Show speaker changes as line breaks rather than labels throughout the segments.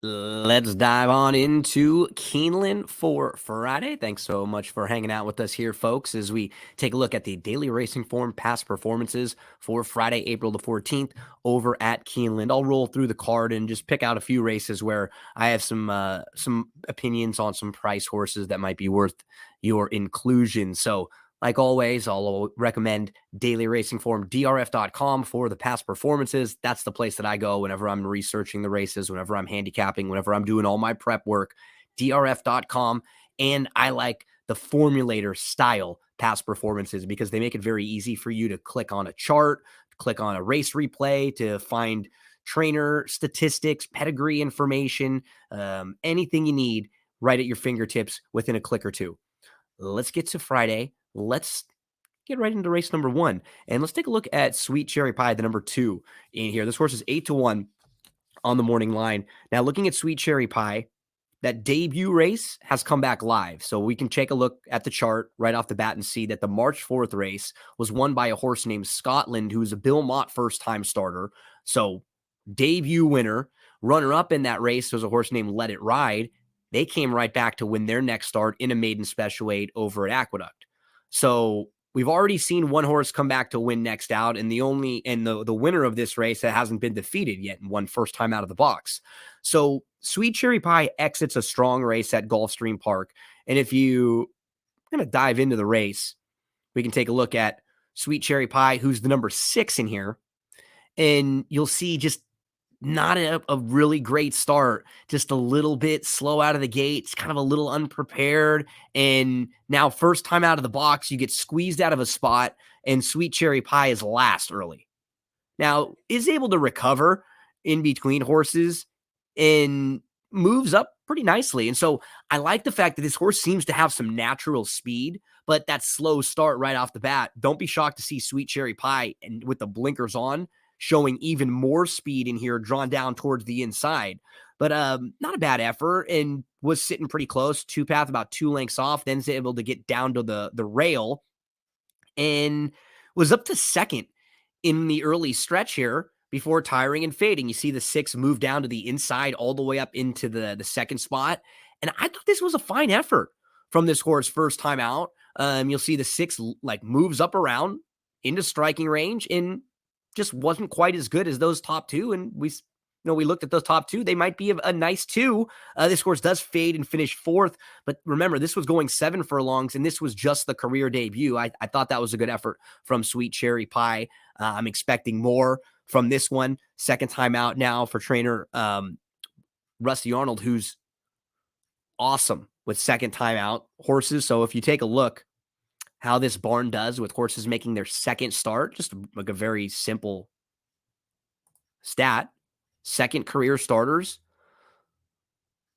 Let's dive on into Keeneland for Friday. Thanks so much for hanging out with us here, folks, as we take a look at the daily racing form past performances for Friday, April the 14th over at Keeneland. I'll roll through the card and just pick out a few races where I have some opinions on some price horses that might be worth your inclusion. So like always, I'll recommend Daily Racing Form, drf.com, for the past performances. That's the place that I go whenever I'm researching the races, whenever I'm handicapping, whenever I'm doing all my prep work, drf.com. And I like the formulator style past performances because they make it very easy for you to click on a chart, click on a race replay to find trainer statistics, pedigree information, anything you need right at your fingertips within a click or two. Let's get to Friday. Let's get right into race number 1. And let's take a look at Sweet Cherry Pie, the number 2 in here. This horse is 8-1 on the morning line. Now, looking at Sweet Cherry Pie, that debut race has come back live. So we can take a look at the chart right off the bat and see that the March 4th race was won by a horse named Scotland, who's a Bill Mott first-time starter. So debut winner. Runner-up in that race was a horse named Let It Ride. They came right back to win their next start in a maiden special weight over at Aqueduct. So we've already seen one horse come back to win next out, and the winner of this race that hasn't been defeated yet and won first time out of the box. So Sweet Cherry Pie exits a strong race at Gulfstream Park. And if you kind of dive into the race, we can take a look at Sweet Cherry Pie, who's the number 6 in here. And you'll see just not a really great start, just a little bit slow out of the gates, kind of a little unprepared. And now first time out of the box, you get squeezed out of a spot, and Sweet Cherry Pie is last early. Now, is able to recover in between horses and moves up pretty nicely. And so I like the fact that this horse seems to have some natural speed, but that slow start right off the bat, don't be shocked to see Sweet Cherry Pie and with the blinkers on, showing even more speed in here, drawn down towards the inside. But not a bad effort, and was sitting pretty close, two path about 2 lengths off, then's able to get down to the rail and was up to second in the early stretch here before tiring and fading. You see the 6 move down to the inside all the way up into the second spot. And I thought this was a fine effort from this horse first time out. You'll see the 6 like moves up around into striking range and just wasn't quite as good as those top 2. And we looked at those top 2. They might be a nice 2. This horse does fade and finish 4th. But remember, this was going 7 furlongs, and this was just the career debut. I thought that was a good effort from Sweet Cherry Pie. I'm expecting more from this one. Second time out now for trainer Rusty Arnold, who's awesome with second time out horses. So if you take a look how this barn does with horses making their second start, just like a very simple stat, second career starters.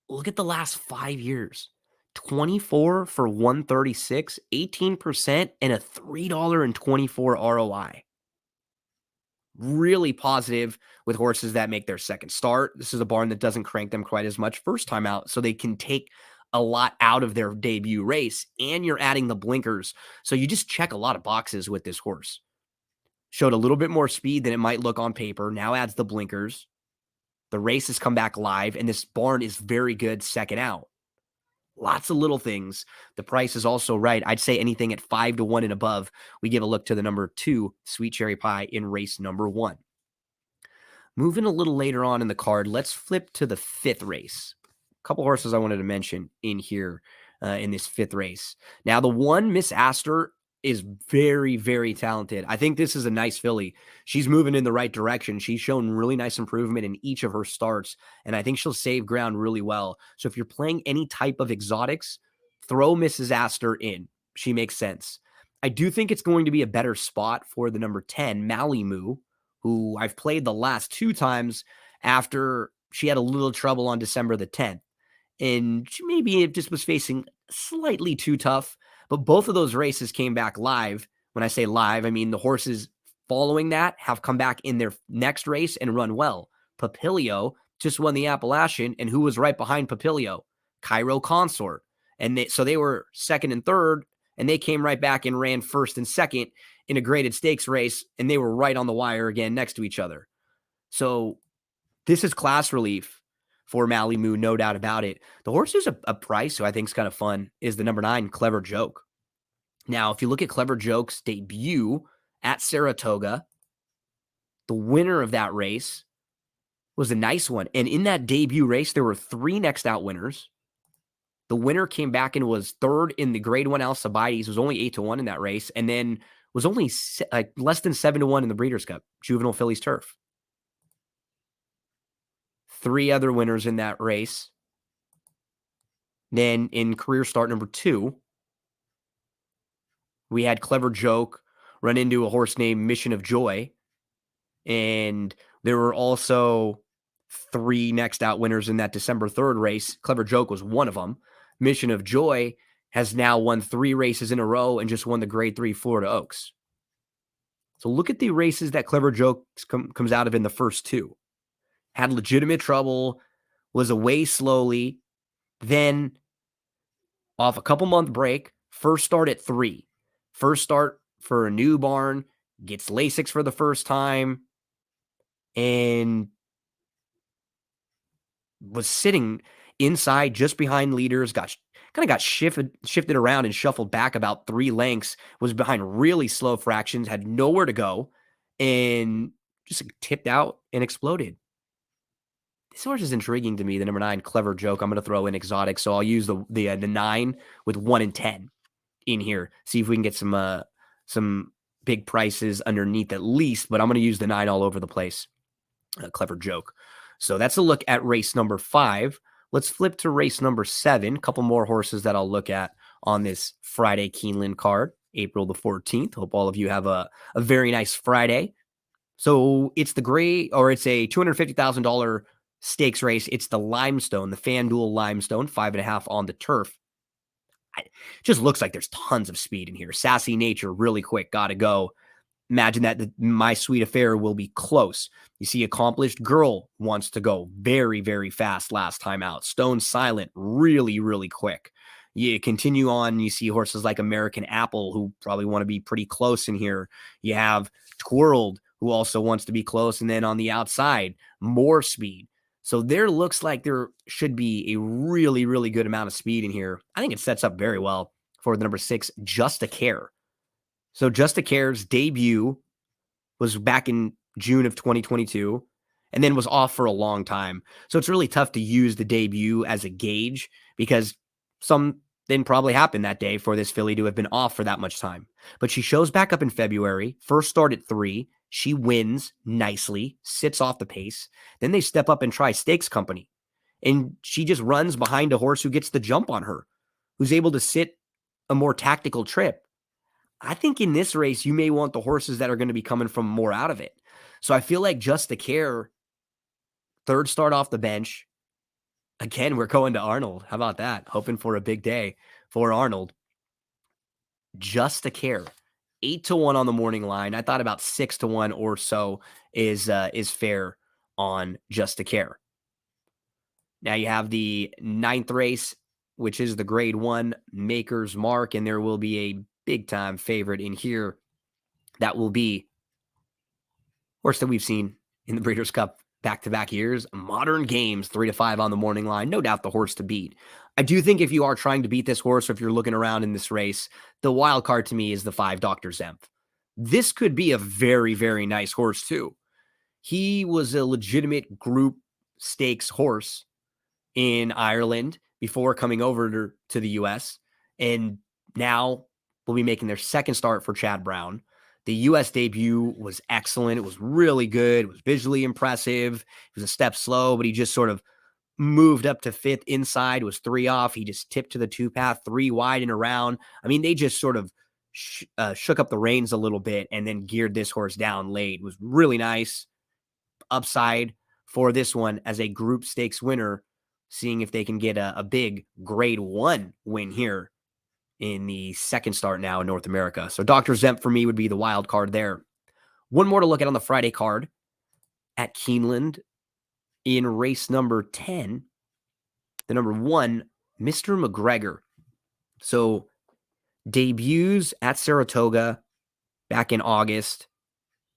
Look at the last 5 years. 24 for 136, 18%, and a $3.24 ROI. Really positive with horses that make their second start. This is a barn that doesn't crank them quite as much first time out, so they can take a lot out of their debut race, and you're adding the blinkers. So you just check a lot of boxes with this horse. Showed a little bit more speed than it might look on paper, now adds the blinkers. The race has come back live, and this barn is very good second out. Lots of little things. The price is also right. I'd say anything at 5-1 and above, we give a look to the number 2, Sweet Cherry Pie, in race number 1. Moving a little later on in the card, let's flip to the 5th race. A couple horses I wanted to mention in here in this 5th race. Now, the 1, Miss Astor, is very, very talented. I think this is a nice filly. She's moving in the right direction. She's shown really nice improvement in each of her starts, and I think she'll save ground really well. So if you're playing any type of exotics, throw Mrs. Astor in. She makes sense. I do think it's going to be a better spot for the number 10, Malimu, who I've played the last 2 times after she had a little trouble on December the 10th. And maybe it just was facing slightly too tough. But both of those races came back live. When I say live, I mean the horses following that have come back in their next race and run well. Papilio just won the Appalachian, and who was right behind Papilio? Cairo Consort. And so they were second and third, and they came right back and ran first and second in a graded stakes race, and they were right on the wire again next to each other. So this is class relief for Mally Moo, no doubt about it. The horse who's a price who I think is kind of fun is the number 9, Clever Joke. Now, if you look at Clever Joke's debut at Saratoga, the winner of that race was a nice one. And in that debut race, there were 3 next out winners. The winner came back and was third in the Grade 1 Alcibiades, was only 8-1 in that race, and then was only less than 7-1 in the Breeders' Cup, Juvenile Fillies Turf. 3 other winners in that race. Then in career start number 2, we had Clever Joke run into a horse named Mission of Joy. And there were also 3 next out winners in that December 3rd race. Clever Joke was one of them. Mission of Joy has now won 3 races in a row and just won the Grade 3 Florida Oaks. So look at the races that Clever Joke comes out of in the first 2. Had legitimate trouble, was away slowly, then off a couple-month break, first start at 3. First start for a new barn, gets Lasix for the first time, and was sitting inside just behind leaders, got shifted around and shuffled back about 3 lengths, was behind really slow fractions, had nowhere to go, and just tipped out and exploded. This horse is intriguing to me, the number 9, Clever Joke. I'm going to throw in exotic, so I'll use the 9 with 1 and 10 in here. See if we can get some big prices underneath at least, but I'm going to use the 9 all over the place. Clever Joke. So that's a look at race number 5. Let's flip to race number 7. A couple more horses that I'll look at on this Friday Keeneland card, April the 14th. Hope all of you have a very nice Friday. So it's a $250,000 stakes race. It's the Limestone, the FanDuel Limestone, 5.5 on the turf. It just looks like there's tons of speed in here. Sassy Nature, really quick, gotta go. Imagine that My Sweet Affair will be close. You see Accomplished Girl wants to go very, very fast last time out. Stone Silent, really, really quick. You continue on, you see horses like American Apple, who probably want to be pretty close in here. You have Twirled, who also wants to be close. And then on the outside, more speed. So there looks like there should be a really, really good amount of speed in here. I think it sets up very well for the number 6, Just a Care. So Just a Care's debut was back in June of 2022 and then was off for a long time. So it's really tough to use the debut as a gauge because something probably happened that day for this filly to have been off for that much time. But she shows back up in February, first start at 3. She wins nicely, sits off the pace. Then they step up and try Stakes Company. And she just runs behind a horse who gets the jump on her, who's able to sit a more tactical trip. I think in this race, you may want the horses that are going to be coming from more out of it. So I feel like Just a Care, third start off the bench. Again, we're going to Arnold. How about that? Hoping for a big day for Arnold. Just a Care, 8-1 on the morning line. I thought about 6-1 or so is fair on Just a Care. Now you have the 9th race, which is the Grade 1 Maker's Mark, and there will be a big-time favorite in here. That will be horse that we've seen in the Breeders' Cup back-to-back years. Modern Games, 3-5 on the morning line. No doubt the horse to beat. I do think if you are trying to beat this horse, or if you're looking around in this race, the wild card to me is the 5, Dr. Zemp. This could be a very, very nice horse too. He was a legitimate group stakes horse in Ireland before coming over to the U.S., and now will be making their second start for Chad Brown. The U.S. debut was excellent. It was really good. It was visually impressive. It was a step slow, but he just sort of moved up to 5th inside, was 3 off. He just tipped to the 2-path, 3 wide and around. I mean, they just sort of shook up the reins a little bit and then geared this horse down late. It was really nice. Upside for this one as a group stakes winner, seeing if they can get a big Grade 1 win here in the second start now in North America. So Dr. Zemp for me would be the wild card there. One more to look at on the Friday card at Keeneland in race number 10, the number 1, Mr. McGregor. So debuts at Saratoga back in August,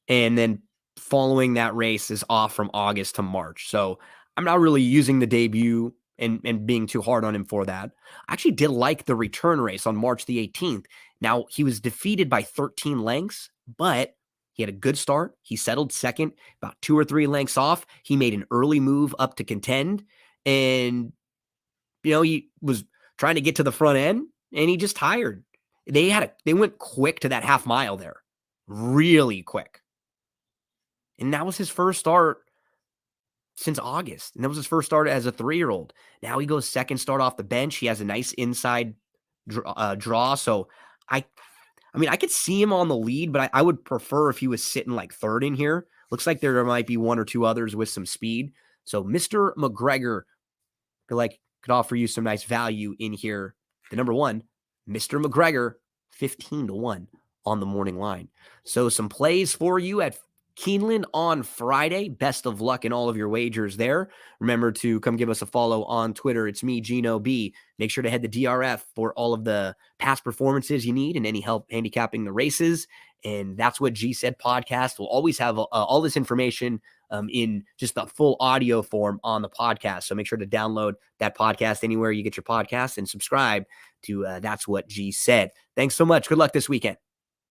and then following that race is off from August to March. So I'm not really using the debut and being too hard on him for that. I actually did like the return race on March the 18th. Now, he was defeated by 13 lengths, but he had a good start. He settled second, about 2 or 3 lengths off. He made an early move up to contend, and he was trying to get to the front end, and he just tired. They went quick to that half mile there, really quick, and that was his first start since August. And that was his first start as a 3-year-old. Now he goes second start off the bench. He has a nice inside draw. So I could see him on the lead, but I would prefer if he was sitting like third in here. Looks like there might be 1 or 2 others with some speed. So Mr. McGregor could offer you some nice value in here. The number 1, Mr. McGregor, 15-1 on the morning line. So some plays for you at Keeneland on Friday. Best of luck in all of your wagers there. Remember to come give us a follow on Twitter. It's me, Gino B. Make sure to head to DRF for all of the past performances you need and any help handicapping the races. And that's what G Said podcast will always have all this information in just the full audio form on the podcast. So make sure to download that podcast anywhere you get your podcast and subscribe to That's What G Said. Thanks so much. Good luck this weekend.